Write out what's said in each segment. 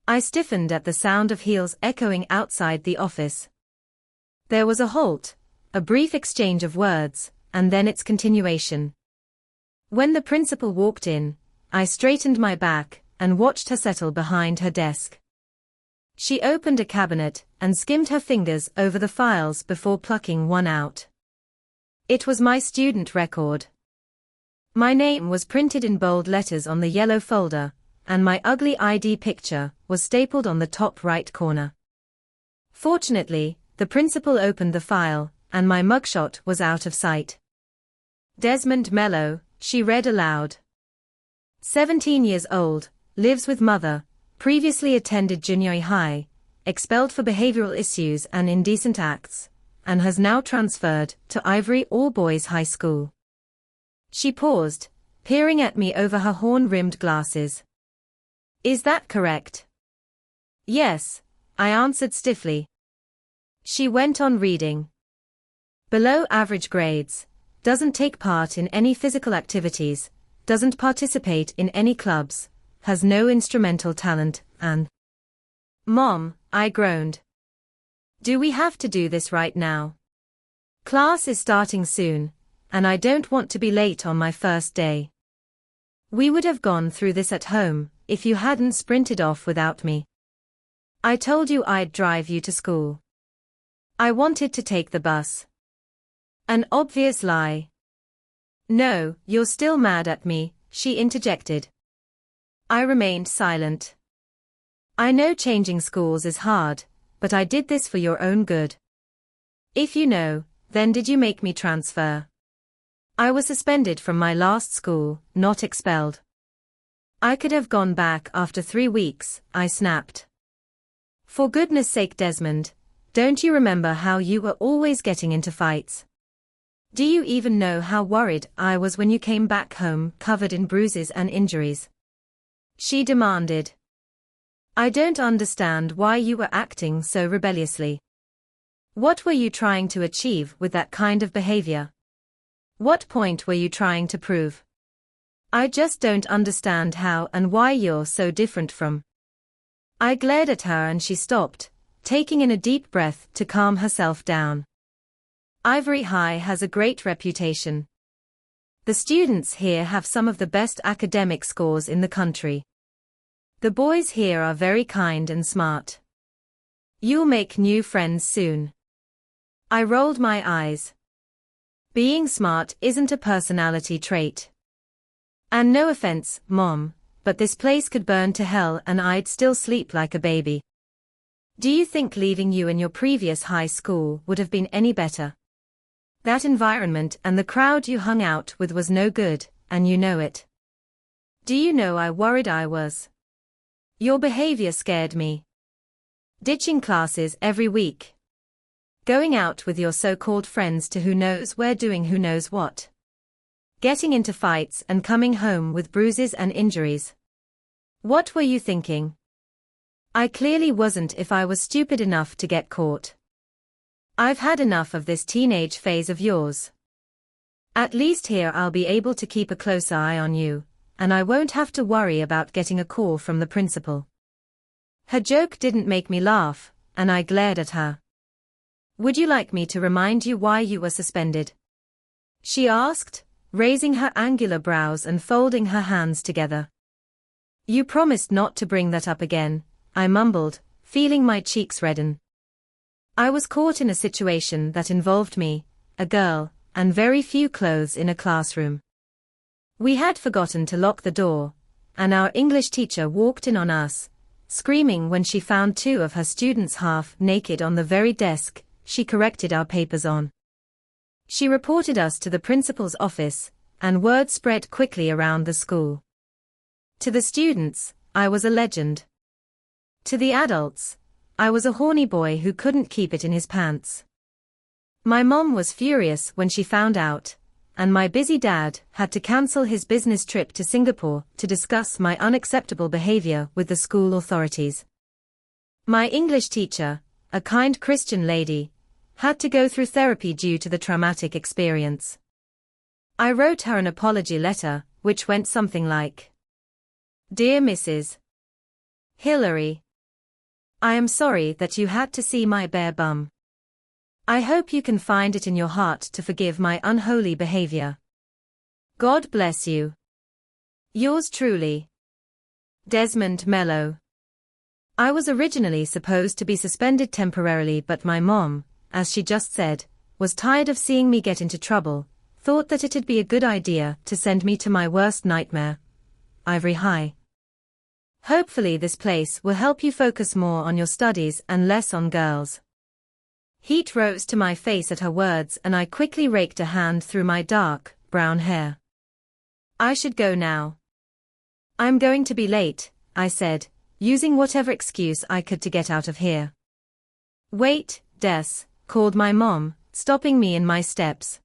I stiffened at the sound of heels echoing outside the office. There was a halt, a brief exchange of words, and then its continuation. When the principal walked in, I straightened my back and watched her settle behind her desk. She opened a cabinet and skimmed her fingers over the files before plucking one out. It was my student record. My name was printed in bold letters on the yellow folder, and my ugly ID picture was stapled on the top right corner. Fortunately, the principal opened the file, and my mugshot was out of sight. Desmond Mello, she read aloud. 17 years old, lives with mother, previously attended junior high, expelled for behavioral issues and indecent acts, and has now transferred to Ivory All-Boys High School. She paused, peering at me over her horn-rimmed glasses. Is that correct? Yes, I answered stiffly. She went on reading. Below average grades, doesn't take part in any physical activities, doesn't participate in any clubs, has no instrumental talent, and... Mom, I groaned. Do we have to do this right now? Class is starting soon, and I don't want to be late on my first day. We would have gone through this at home, if you hadn't sprinted off without me. I told you I'd drive you to school. I wanted to take the bus. An obvious lie. No, you're still mad at me, she interjected. I remained silent. I know changing schools is hard, but I did this for your own good. If you know, then did you make me transfer? I was suspended from my last school, not expelled. I could have gone back after 3 weeks, I snapped. For goodness sake, Desmond, don't you remember how you were always getting into fights? Do you even know how worried I was when you came back home covered in bruises and injuries? She demanded. I don't understand why you were acting so rebelliously. What were you trying to achieve with that kind of behavior? What point were you trying to prove? I just don't understand how and why you're so different from. I glared at her and she stopped, taking in a deep breath to calm herself down. Ivory High has a great reputation. The students here have some of the best academic scores in the country. The boys here are very kind and smart. You'll make new friends soon. I rolled my eyes. Being smart isn't a personality trait. And no offense, Mom, but this place could burn to hell and I'd still sleep like a baby. Do you think leaving you in your previous high school would have been any better? That environment and the crowd you hung out with was no good, and you know it. Do you know how worried I was? Your behavior scared me. Ditching classes every week. Going out with your so-called friends to who knows where doing who knows what. Getting into fights and coming home with bruises and injuries. What were you thinking? I clearly wasn't if I was stupid enough to get caught. I've had enough of this teenage phase of yours. At least here I'll be able to keep a closer eye on you, and I won't have to worry about getting a call from the principal. Her joke didn't make me laugh, and I glared at her. Would you like me to remind you why you were suspended? She asked, raising her angular brows and folding her hands together. You promised not to bring that up again, I mumbled, feeling my cheeks redden. I was caught in a situation that involved me, a girl, and very few clothes in a classroom. We had forgotten to lock the door, and our English teacher walked in on us, screaming when she found 2 of her students half naked on the very desk she corrected our papers on. She reported us to the principal's office, and word spread quickly around the school. To the students, I was a legend. To the adults, I was a horny boy who couldn't keep it in his pants. My mom was furious when she found out, and my busy dad had to cancel his business trip to Singapore to discuss my unacceptable behavior with the school authorities. My English teacher, a kind Christian lady, had to go through therapy due to the traumatic experience. I wrote her an apology letter, which went something like, Dear Mrs. Hillary, I am sorry that you had to see my bare bum. I hope you can find it in your heart to forgive my unholy behavior. God bless you. Yours truly, Desmond Mello. I was originally supposed to be suspended temporarily, but my mom, as she just said, was tired of seeing me get into trouble, thought that it'd be a good idea to send me to my worst nightmare, Ivory High. Hopefully this place will help you focus more on your studies and less on girls. Heat rose to my face at her words, and I quickly raked a hand through my dark, brown hair. I should go now. I'm going to be late, I said, using whatever excuse I could to get out of here. Wait, Des, called my mom, stopping me in my steps.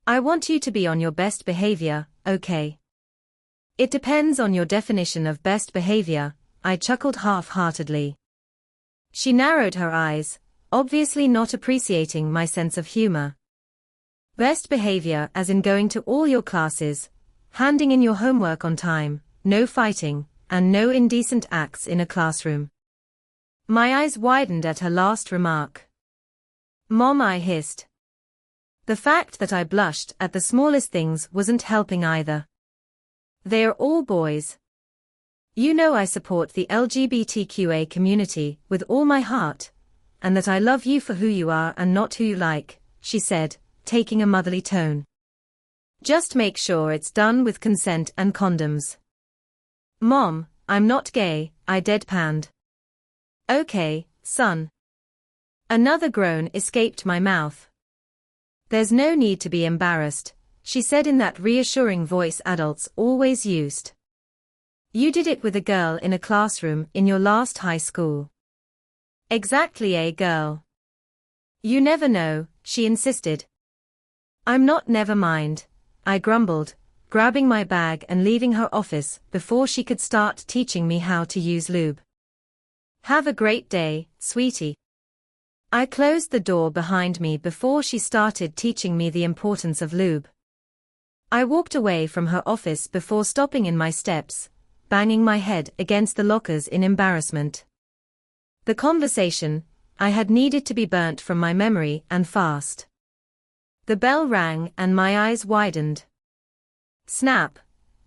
I want you to be on your best behavior, okay? It depends on your definition of best behavior, I chuckled half-heartedly. She narrowed her eyes, obviously not appreciating my sense of humor. Best behavior as in going to all your classes, handing in your homework on time, no fighting, and no indecent acts in a classroom. My eyes widened at her last remark. Mom, I hissed. The fact that I blushed at the smallest things wasn't helping either. They are all boys. You know I support the LGBTQA community with all my heart, and that I love you for who you are and not who you like, she said, taking a motherly tone. Just make sure it's done with consent and condoms. Mom, I'm not gay, I deadpanned. Okay, son. Another groan escaped my mouth. There's no need to be embarrassed, she said in that reassuring voice adults always used. You did it with a girl in a classroom in your last high school. Exactly, a girl. You never know, she insisted. I'm not, never mind, I grumbled, grabbing my bag and leaving her office before she could start teaching me how to use lube. Have a great day, sweetie. I closed the door behind me before she started teaching me the importance of lube. I walked away from her office before stopping in my steps, banging my head against the lockers in embarrassment. The conversation I had needed to be burnt from my memory, and fast. The bell rang and my eyes widened. Snap!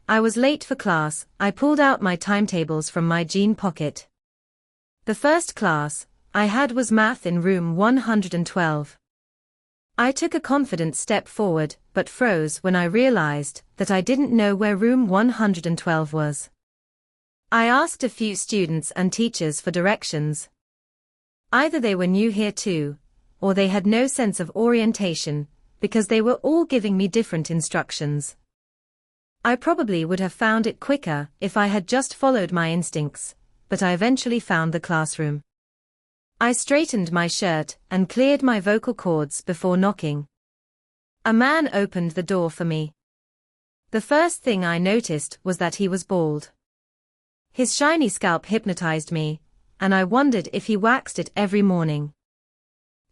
I was late for class. I pulled out my timetables from my jean pocket. The first class I had was math in room 112. I took a confident step forward, but froze when I realized that I didn't know where room 112 was. I asked a few students and teachers for directions. Either they were new here too, or they had no sense of orientation, because they were all giving me different instructions. I probably would have found it quicker if I had just followed my instincts, but I eventually found the classroom. I straightened my shirt and cleared my vocal cords before knocking. A man opened the door for me. The first thing I noticed was that he was bald. His shiny scalp hypnotized me, and I wondered if he waxed it every morning.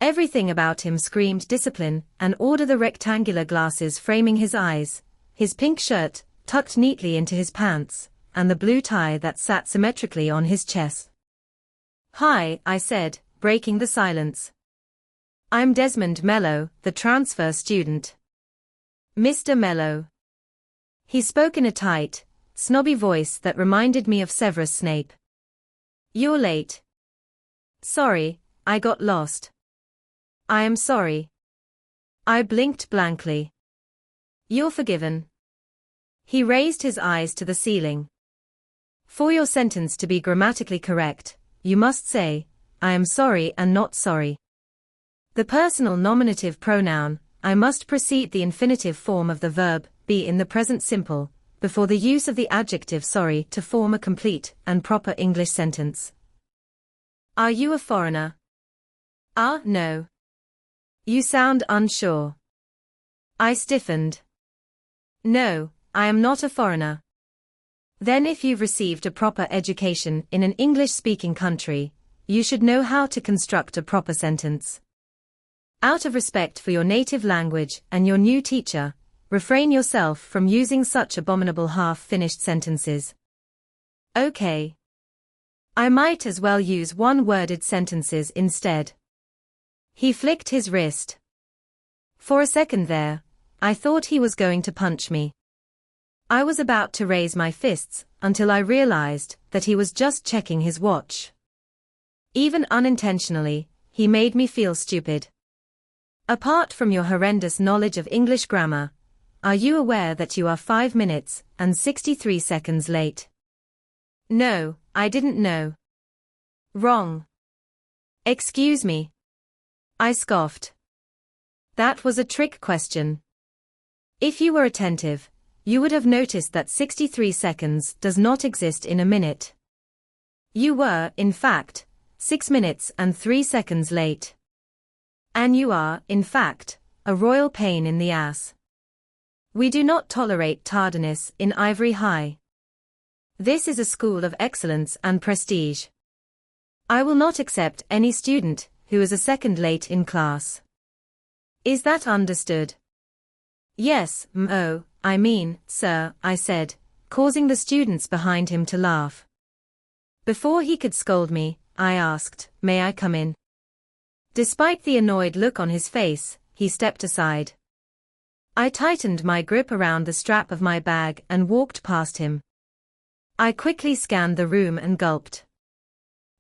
Everything about him screamed discipline and order. The rectangular glasses framing his eyes, his pink shirt tucked neatly into his pants, and the blue tie that sat symmetrically on his chest. Hi, I said, breaking the silence. I'm Desmond Mello, the transfer student. Mr. Mello. He spoke in a tight, snobby voice that reminded me of Severus Snape. You're late. Sorry, I got lost. I am sorry. I blinked blankly. You're forgiven. He raised his eyes to the ceiling. For your sentence to be grammatically correct, you must say, I am sorry and not sorry. The personal nominative pronoun, I must precede the infinitive form of the verb, be in the present simple, before the use of the adjective sorry to form a complete and proper English sentence. Are you a foreigner? No. You sound unsure. I stiffened. No, I am not a foreigner. Then if you've received a proper education in an English-speaking country, you should know how to construct a proper sentence. Out of respect for your native language and your new teacher, refrain yourself from using such abominable half-finished sentences. Okay. I might as well use one-worded sentences instead. He flicked his wrist. For a second there, I thought he was going to punch me. I was about to raise my fists until I realized that he was just checking his watch. Even unintentionally, he made me feel stupid. Apart from your horrendous knowledge of English grammar, are you aware that you are 5 minutes and 63 seconds late? No, I didn't know. Wrong. Excuse me. I scoffed. That was a trick question. If you were attentive, you would have noticed that 63 seconds does not exist in a minute. You were, in fact, 6 minutes and 3 seconds late. And you are, in fact, a royal pain in the ass. We do not tolerate tardiness in Ivory High. This is a school of excellence and prestige. I will not accept any student who is a second late in class. Is that understood? Yes, I mean, sir, I said, causing the students behind him to laugh. Before he could scold me, I asked, may I come in? Despite the annoyed look on his face, he stepped aside. I tightened my grip around the strap of my bag and walked past him. I quickly scanned the room and gulped.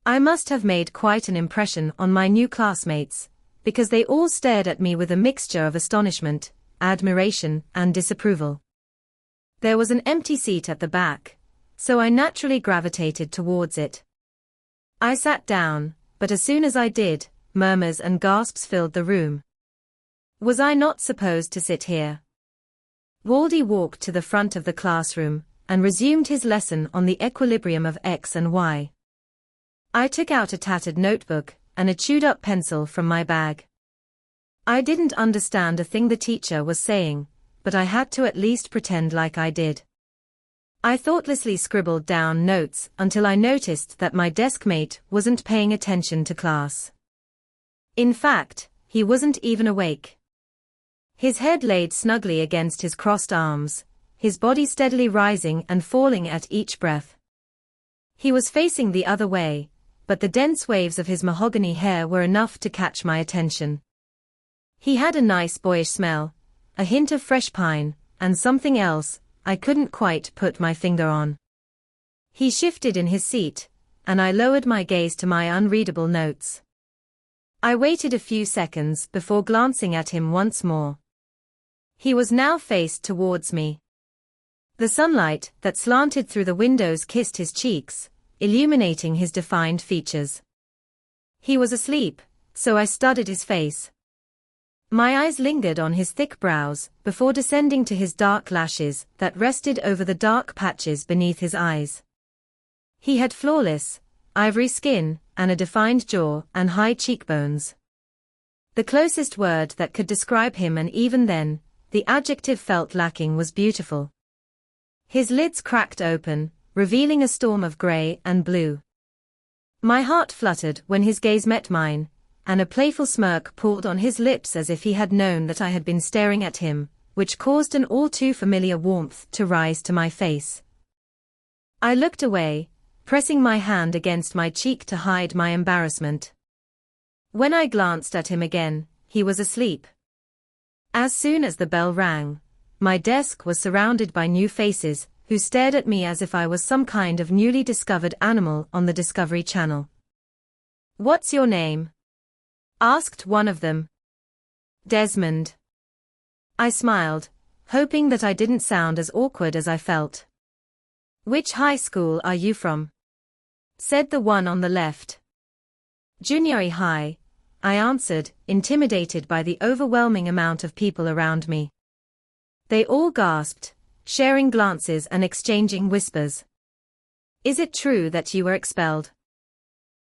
I must have made quite an impression on my new classmates, because they all stared at me with a mixture of astonishment, admiration, and disapproval. There was an empty seat at the back, so I naturally gravitated towards it. I sat down, but as soon as I did, murmurs and gasps filled the room. Was I not supposed to sit here? Waldy walked to the front of the classroom and resumed his lesson on the equilibrium of X and Y. I took out a tattered notebook and a chewed-up pencil from my bag. I didn't understand a thing the teacher was saying, but I had to at least pretend like I did. I thoughtlessly scribbled down notes until I noticed that my desk mate wasn't paying attention to class. In fact, he wasn't even awake. His head laid snugly against his crossed arms, his body steadily rising and falling at each breath. He was facing the other way, but the dense waves of his mahogany hair were enough to catch my attention. He had a nice boyish smell, a hint of fresh pine, and something else I couldn't quite put my finger on. He shifted in his seat, and I lowered my gaze to my unreadable notes. I waited a few seconds before glancing at him once more. He was now faced towards me. The sunlight that slanted through the windows kissed his cheeks, illuminating his defined features. He was asleep, so I studied his face. My eyes lingered on his thick brows before descending to his dark lashes that rested over the dark patches beneath his eyes. He had flawless, ivory skin, and a defined jaw and high cheekbones. The closest word that could describe him, and even then, the adjective felt lacking, was beautiful. His lids cracked open, revealing a storm of gray and blue. My heart fluttered when his gaze met mine, and a playful smirk pulled on his lips as if he had known that I had been staring at him, which caused an all too familiar warmth to rise to my face. I looked away, pressing my hand against my cheek to hide my embarrassment. When I glanced at him again, he was asleep. As soon as the bell rang, my desk was surrounded by new faces, who stared at me as if I was some kind of newly discovered animal on the Discovery Channel. "What's your name?" asked one of them. "Desmond." I smiled, hoping that I didn't sound as awkward as I felt. "Which high school are you from?" said the one on the left. "Junior High," I answered, intimidated by the overwhelming amount of people around me. They all gasped, sharing glances and exchanging whispers. "Is it true that you were expelled?"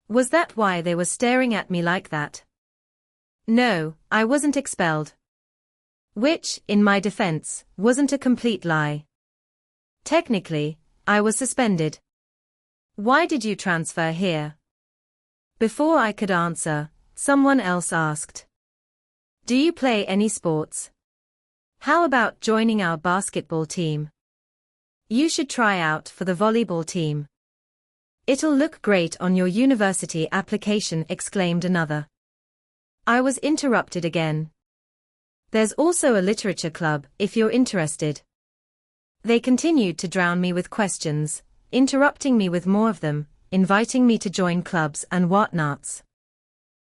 Was that why they were staring at me like that? No, I wasn't expelled. Which, in my defense, wasn't a complete lie. Technically, I was suspended. "Why did you transfer here?" Before I could answer, someone else asked. "Do you play any sports? How about joining our basketball team? You should try out for the volleyball team." It'll look great on your university application, exclaimed another. I was interrupted again. There's also a literature club, if you're interested. They continued to drown me with questions, interrupting me with more of them, inviting me to join clubs and whatnots.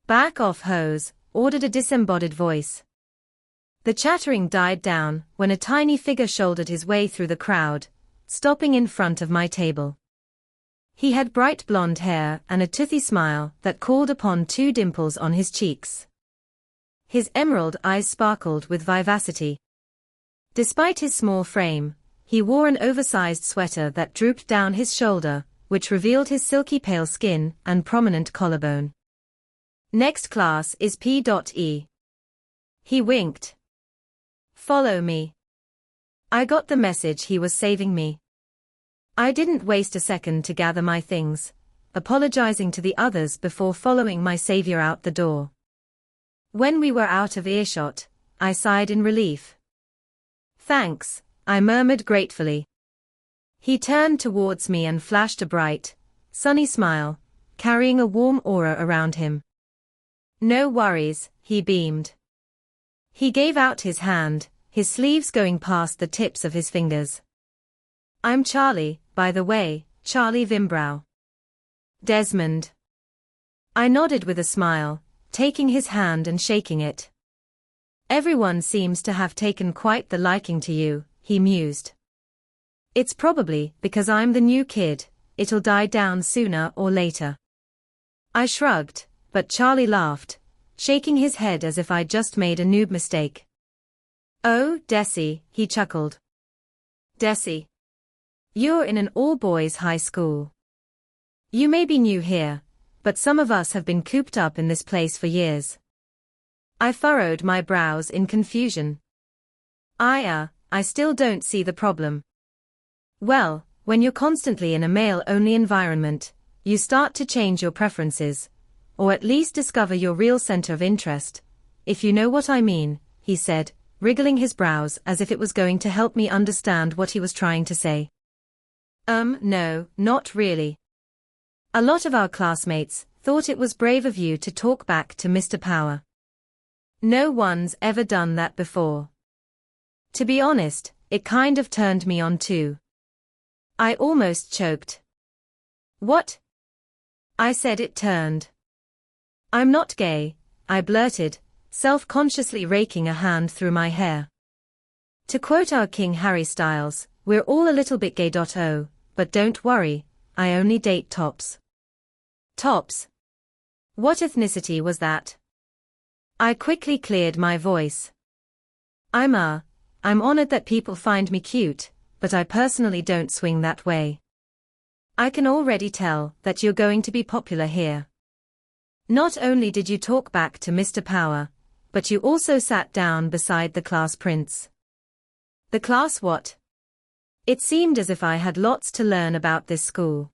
Back off, hose, ordered a disembodied voice. The chattering died down when a tiny figure shouldered his way through the crowd, stopping in front of my table. He had bright blonde hair and a toothy smile that called upon two dimples on his cheeks. His emerald eyes sparkled with vivacity. Despite his small frame, he wore an oversized sweater that drooped down his shoulder, which revealed his silky pale skin and prominent collarbone. Next class is P.E. He winked. Follow me. I got the message he was saving me. I didn't waste a second to gather my things, apologizing to the others before following my savior out the door. When we were out of earshot, I sighed in relief. Thanks, I murmured gratefully. He turned towards me and flashed a bright, sunny smile, carrying a warm aura around him. No worries, he beamed. He gave out his hand, his sleeves going past the tips of his fingers. I'm Charlie, by the way, Charlie Vimbrow. Desmond. I nodded with a smile, taking his hand and shaking it. Everyone seems to have taken quite the liking to you, he mused. It's probably because I'm the new kid, it'll die down sooner or later. I shrugged, but Charlie laughed, shaking his head as if I'd just made a noob mistake. Oh, Desi, he chuckled. Desi. You're in an all-boys high school. You may be new here, but some of us have been cooped up in this place for years. I furrowed my brows in confusion. I still don't see the problem. Well, when you're constantly in a male-only environment, you start to change your preferences, or at least discover your real center of interest, if you know what I mean, he said, wriggling his brows as if it was going to help me understand what he was trying to say. No, not really. A lot of our classmates thought it was brave of you to talk back to Mr. Power. No one's ever done that before. To be honest, it kind of turned me on too. I almost choked. What? I said it turned. I'm not gay, I blurted, self-consciously raking a hand through my hair. To quote our King Harry Styles, we're all a little bit gay. But don't worry, I only date tops. Tops? What ethnicity was that? I quickly cleared my voice. I'm honored that people find me cute, but I personally don't swing that way. I can already tell that you're going to be popular here. Not only did you talk back to Mr. Power, but you also sat down beside the class prince. The class what? It seemed as if I had lots to learn about this school.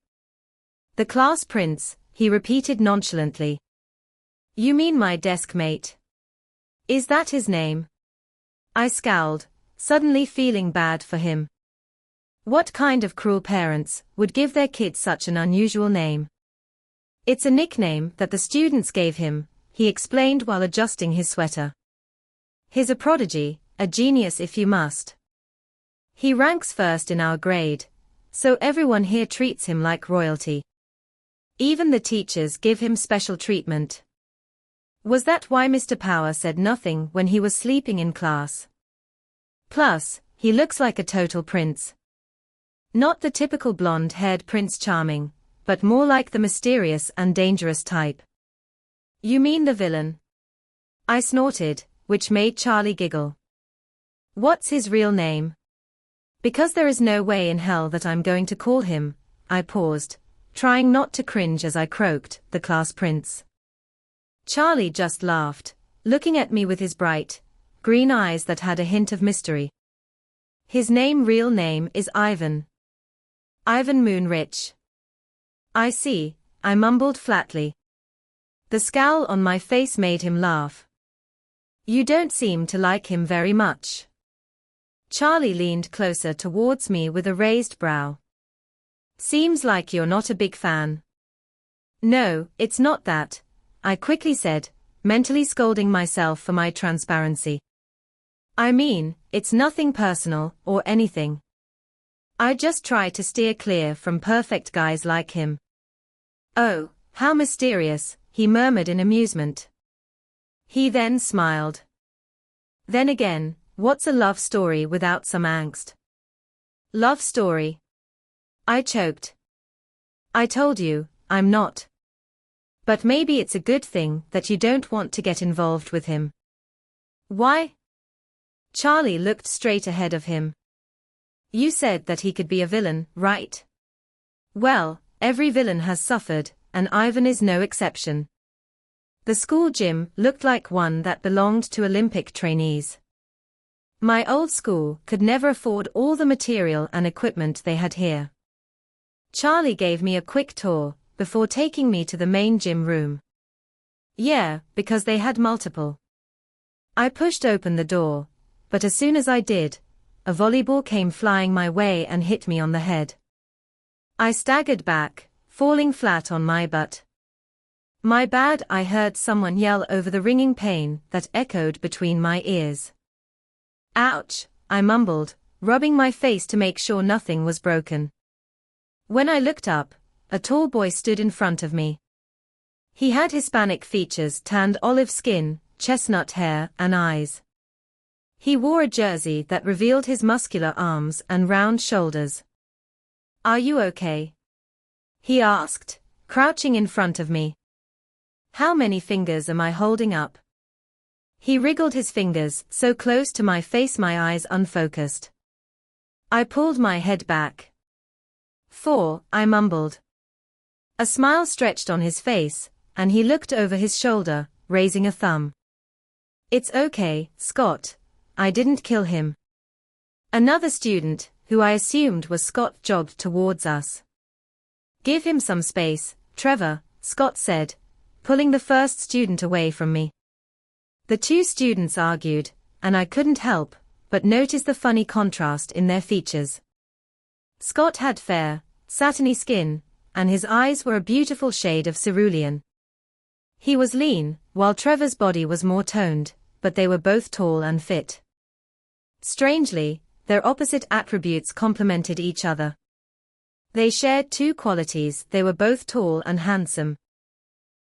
The class prince, he repeated nonchalantly. You mean my desk mate? Is that his name? I scowled, suddenly feeling bad for him. What kind of cruel parents would give their kid such an unusual name? It's a nickname that the students gave him, he explained while adjusting his sweater. He's a prodigy, a genius if you must. He ranks first in our grade, so everyone here treats him like royalty. Even the teachers give him special treatment. Was that why Mr. Power said nothing when he was sleeping in class? Plus, he looks like a total prince. Not the typical blonde-haired Prince Charming, but more like the mysterious and dangerous type. You mean the villain? I snorted, which made Charlie giggle. What's his real name? Because there is no way in hell that I'm going to call him, I paused, trying not to cringe as I croaked, the class prince. Charlie just laughed, looking at me with his bright, green eyes that had a hint of mystery. His real name is Ivan. Ivan Moonrich. I see, I mumbled flatly. The scowl on my face made him laugh. You don't seem to like him very much. Charlie leaned closer towards me with a raised brow. Seems like you're not a big fan. No, it's not that, I quickly said, mentally scolding myself for my transparency. I mean, it's nothing personal or anything. I just try to steer clear from perfect guys like him. Oh, how mysterious, he murmured in amusement. He then smiled. Then again, what's a love story without some angst? Love story? I choked. I told you, I'm not. But maybe it's a good thing that you don't want to get involved with him. Why? Charlie looked straight ahead of him. You said that he could be a villain, right? Well, every villain has suffered, and Ivan is no exception. The school gym looked like one that belonged to Olympic trainees. My old school could never afford all the material and equipment they had here. Charlie gave me a quick tour, before taking me to the main gym room. Yeah, because they had multiple. I pushed open the door, but as soon as I did, a volleyball came flying my way and hit me on the head. I staggered back, falling flat on my butt. My bad, I heard someone yell over the ringing pain that echoed between my ears. Ouch, I mumbled, rubbing my face to make sure nothing was broken. When I looked up, a tall boy stood in front of me. He had Hispanic features, tanned olive skin, chestnut hair, and eyes. He wore a jersey that revealed his muscular arms and round shoulders. Are you okay? He asked, crouching in front of me. How many fingers am I holding up? He wriggled his fingers so close to my face my eyes unfocused. I pulled my head back. 4, I mumbled. A smile stretched on his face, and he looked over his shoulder, raising a thumb. It's okay, Scott. I didn't kill him. Another student, who I assumed was Scott, jogged towards us. Give him some space, Trevor, Scott said, pulling the first student away from me. The two students argued, and I couldn't help but notice the funny contrast in their features. Scott had fair, satiny skin, and his eyes were a beautiful shade of cerulean. He was lean, while Trevor's body was more toned, but they were both tall and fit. Strangely, their opposite attributes complemented each other. They shared two qualities: they were both tall and handsome.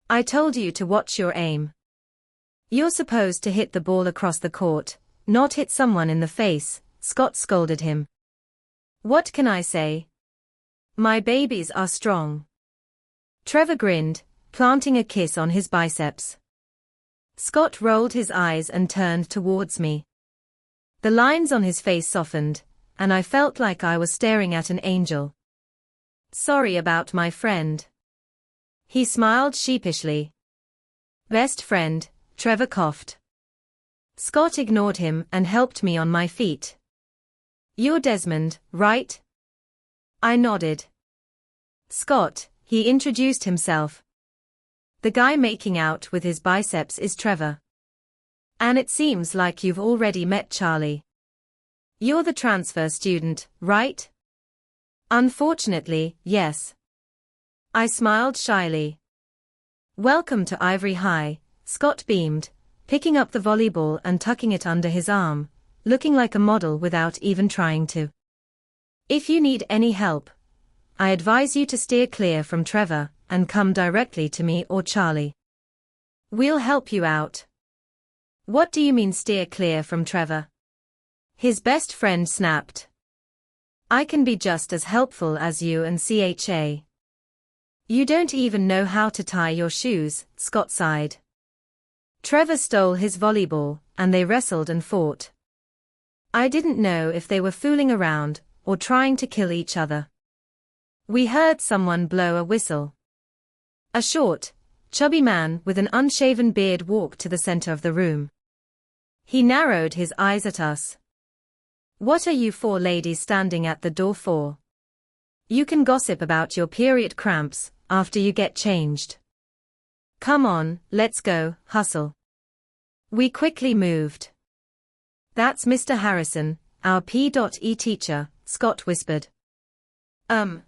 I told you to watch your aim. You're supposed to hit the ball across the court, not hit someone in the face, Scott scolded him. What can I say? My babies are strong. Trevor grinned, planting a kiss on his biceps. Scott rolled his eyes and turned towards me. The lines on his face softened, and I felt like I was staring at an angel. Sorry about my friend. He smiled sheepishly. Best friend, Trevor coughed. Scott ignored him and helped me on my feet. You're Desmond, right? I nodded. Scott, he introduced himself. The guy making out with his biceps is Trevor. And it seems like you've already met Charlie. You're the transfer student, right? Unfortunately, yes. I smiled shyly. Welcome to Ivory High, Scott beamed, picking up the volleyball and tucking it under his arm, looking like a model without even trying to. If you need any help, I advise you to steer clear from Trevor and come directly to me or Charlie. We'll help you out. What do you mean steer clear from Trevor? His best friend snapped. I can be just as helpful as you and CHA. You don't even know how to tie your shoes, Scott sighed. Trevor stole his volleyball, and they wrestled and fought. I didn't know if they were fooling around or trying to kill each other. We heard someone blow a whistle. A short, chubby man with an unshaven beard walked to the center of the room. He narrowed his eyes at us. What are you four ladies standing at the door for? You can gossip about your period cramps after you get changed. Come on, let's go, hustle. We quickly moved. That's Mr. Harrison, our P.E teacher, Scott whispered.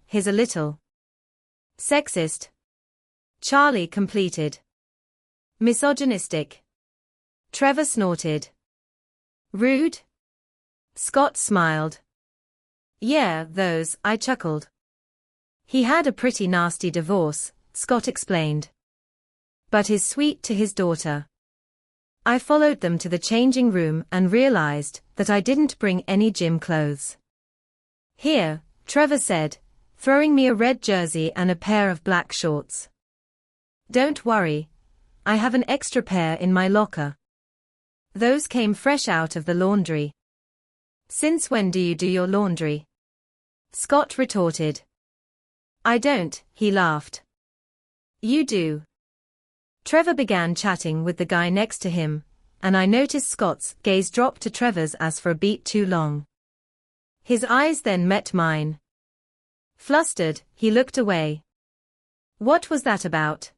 He's a little sexist, Charlie completed. Misogynistic, Trevor snorted. Rude? Scott smiled. Yeah, those, I chuckled. He had a pretty nasty divorce, Scott explained. But he's sweet to his daughter. I followed them to the changing room and realized that I didn't bring any gym clothes. Here, Trevor said, throwing me a red jersey and a pair of black shorts. Don't worry. I have an extra pair in my locker. Those came fresh out of the laundry. Since when do you do your laundry? Scott retorted. I don't, he laughed. You do. Trevor began chatting with the guy next to him, and I noticed Scott's gaze drop to Trevor's as for a beat too long. His eyes then met mine. Flustered, he looked away. What was that about?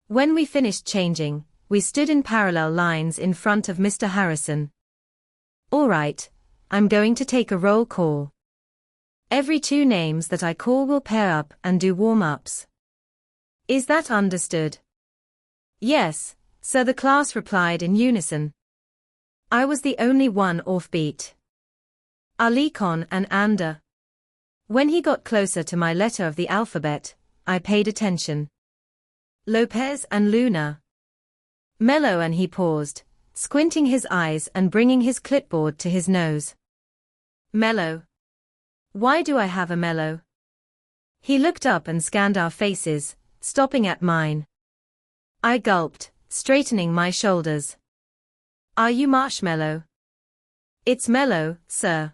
When we finished changing, we stood in parallel lines in front of Mr. Harrison. All right, I'm going to take a roll call. Every 2 names that I call will pair up and do warm-ups. Is that understood? Yes, sir, the class replied in unison. I was the only one offbeat. Alikon and Anda. When he got closer to my letter of the alphabet, I paid attention. Lopez and Luna. Mellow, and he paused, squinting his eyes and bringing his clipboard to his nose. Mellow. Why do I have a mellow? He looked up and scanned our faces, stopping at mine. I gulped, straightening my shoulders. Are you Marshmallow? It's Mellow, sir.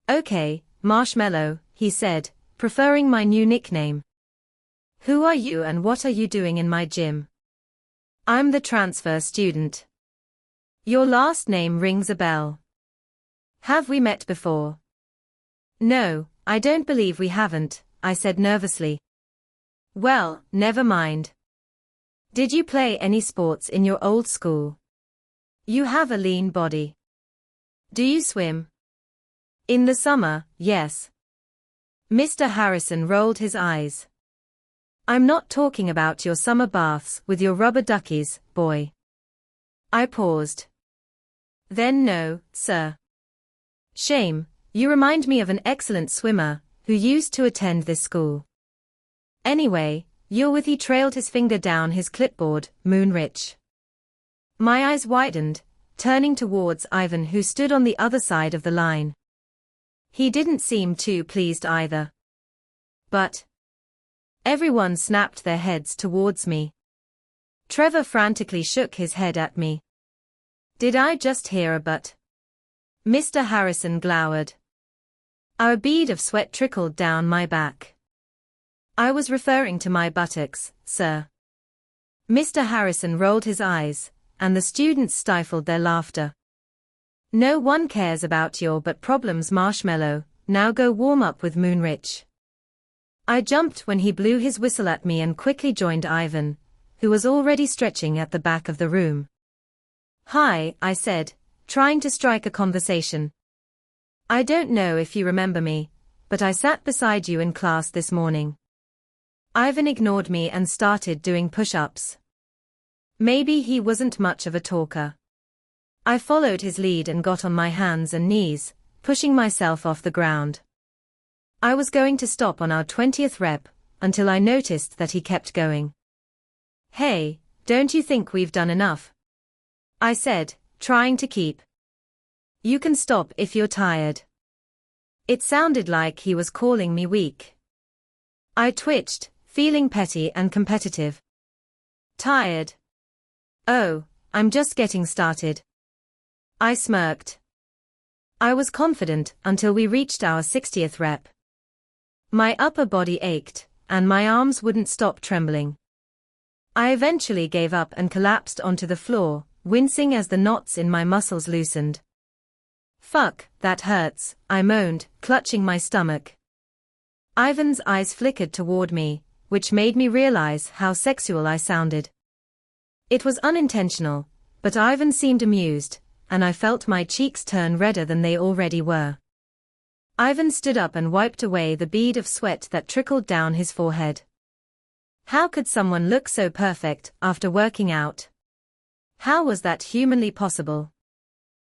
Okay, Marshmallow, he said, preferring my new nickname. Who are you and what are you doing in my gym? I'm the transfer student. Your last name rings a bell. Have we met before? No, I don't believe we haven't, I said nervously. Well, never mind. Did you play any sports in your old school? You have a lean body. Do you swim? In the summer, yes. Mr. Harrison rolled his eyes. I'm not talking about your summer baths with your rubber duckies, boy. I paused. Then no, sir. Shame, you remind me of an excellent swimmer who used to attend this school. Anyway, you're with. He trailed his finger down his clipboard, Moonrich. My eyes widened, turning towards Ivan, who stood on the other side of the line. He didn't seem too pleased either. But everyone snapped their heads towards me. Trevor frantically shook his head at me. Did I just hear a but? Mr. Harrison glowered. A bead of sweat trickled down my back. I was referring to my buttocks, sir. Mr. Harrison rolled his eyes, and the students stifled their laughter. No one cares about your butt problems, Marshmallow. Now go warm up with Moonrich. I jumped when he blew his whistle at me and quickly joined Ivan, who was already stretching at the back of the room. Hi, I said, trying to strike a conversation. I don't know if you remember me, but I sat beside you in class this morning. Ivan ignored me and started doing push-ups. Maybe he wasn't much of a talker. I followed his lead and got on my hands and knees, pushing myself off the ground. I was going to stop on our 20th rep, until I noticed that he kept going. Hey, don't you think we've done enough? I said, trying to keep. You can stop if you're tired. It sounded like he was calling me weak. I twitched, feeling petty and competitive. Tired? Oh, I'm just getting started. I smirked. I was confident until we reached our 60th rep. My upper body ached, and my arms wouldn't stop trembling. I eventually gave up and collapsed onto the floor, wincing as the knots in my muscles loosened. Fuck, that hurts, I moaned, clutching my stomach. Ivan's eyes flickered toward me, which made me realize how sexual I sounded. It was unintentional, but Ivan seemed amused, and I felt my cheeks turn redder than they already were. Ivan stood up and wiped away the bead of sweat that trickled down his forehead. How could someone look so perfect after working out? How was that humanly possible?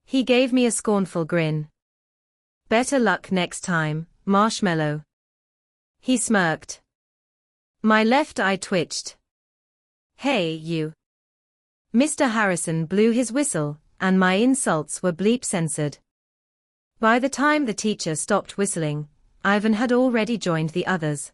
He gave me a scornful grin. Better luck next time, Marshmallow. He smirked. My left eye twitched. Hey, you. Mr. Harrison blew his whistle, and my insults were bleep censored. By the time the teacher stopped whistling, Ivan had already joined the others.